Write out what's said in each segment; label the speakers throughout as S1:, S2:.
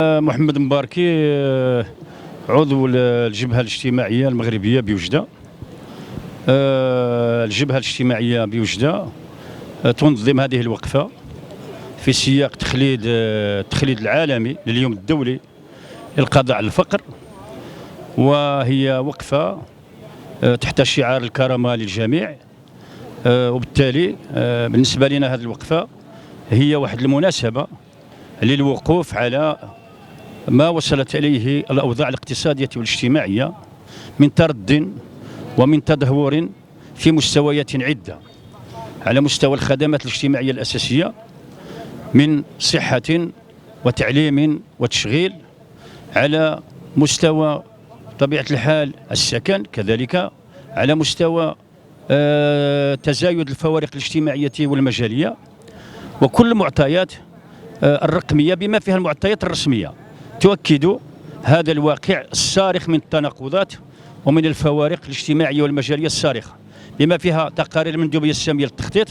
S1: محمد مباركي، عضو الجبهة الاجتماعية المغربية بوجدة. الجبهة الاجتماعية بوجدة تنظم هذه الوقفة في سياق التخليد العالمي لليوم الدولي للقضاء على الفقر، وهي وقفة تحت شعار الكرامة للجميع. وبالتالي بالنسبة لنا هذه الوقفة هي واحد المناسبة للوقوف على ما وصلت إليه الأوضاع الاقتصادية والاجتماعية من ترد ومن تدهور في مستويات عدة، على مستوى الخدمات الاجتماعية الأساسية من صحة وتعليم وتشغيل، على مستوى طبيعة الحال السكن، كذلك على مستوى تزايد الفوارق الاجتماعية والمجالية، وكل المعطيات الرقمية بما فيها المعطيات الرسمية تؤكد هذا الواقع الصارخ من التناقضات ومن الفوارق الاجتماعية والمجالية الصارخة، بما فيها تقارير المندوبية السامية للتخطيط،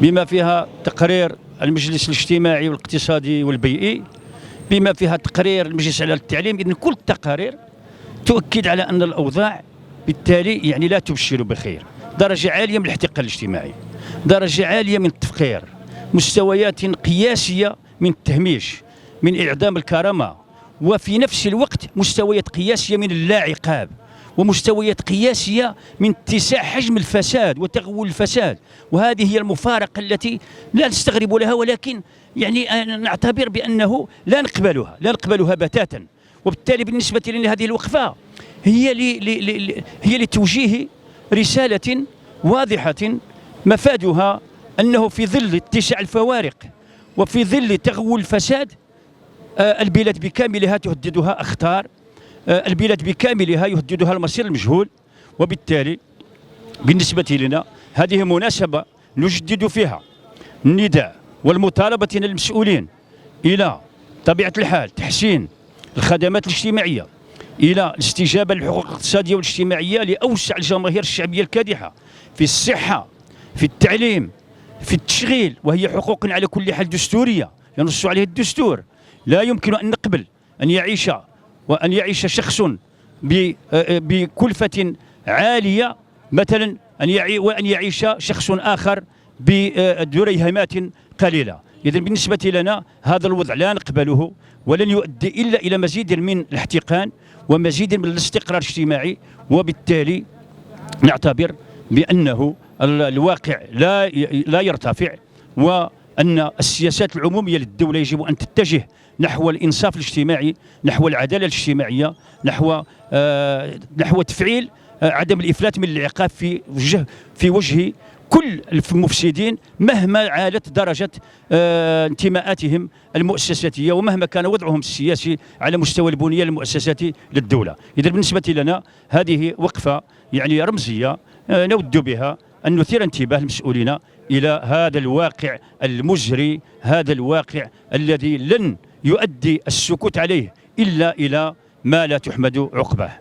S1: بما فيها تقرير المجلس الاجتماعي والاقتصادي والبيئي، بما فيها تقرير المجلس على التعليم. إذن كل التقارير تؤكد على أن الأوضاع بالتالي يعني لا تبشر بخير. درجة عالية من الاحتقان الاجتماعي، درجة عالية من التفقير، مستويات قياسية من التهميش، من إعدام الكرامة، وفي نفس الوقت مستويات قياسية من اللا عقاب، ومستويات قياسية من اتساع حجم الفساد وتغول الفساد. وهذه هي المفارقة التي لا نستغرب لها، ولكن يعني نعتبر بأنه لا نقبلها بتاتا. وبالتالي بالنسبة لنا هذه الوقفة هي لتوجيه رسالة واضحة مفادها أنه في ظل اتساع الفوارق وفي ظل تغول الفساد البلاد بكاملها تهددها أخطار، البلاد بكاملها يهددها المصير المجهول. وبالتالي بالنسبة لنا هذه مناسبة نجدد فيها النداء والمطالبة من المسؤولين إلى طبيعة الحال تحسين الخدمات الاجتماعية، إلى الاستجابة للحقوق الاقتصادية والاجتماعية لأوسع الجماهير الشعبية الكادحة، في الصحة، في التعليم، في التشغيل، وهي حقوق على كل حال دستورية ينص عليه الدستور. لا يمكن أن نقبل أن يعيش شخص بكلفة عالية مثلا وأن يعيش شخص آخر بدريهمات قليلة. إذن بالنسبة لنا هذا الوضع لا نقبله، ولن يؤدي إلا إلى مزيد من الاحتقان ومزيد من الاستقرار الاجتماعي. وبالتالي نعتبر بأنه الواقع لا يرتفع، وأن السياسات العمومية للدولة يجب أن تتجه نحو الإنصاف الاجتماعي، نحو العدالة الاجتماعية، نحو تفعيل عدم الإفلات من العقاب في وجه كل المفسدين مهما عالت درجة انتماءاتهم المؤسساتية ومهما كان وضعهم السياسي على مستوى البنية المؤسساتي للدولة. إذا بالنسبة لنا هذه وقفة يعني رمزية نود بها أن نثير انتباه المسؤولين إلى هذا الواقع المزري، هذا الواقع الذي لن يؤدي السكوت عليه إلا إلى ما لا تحمد عقباه.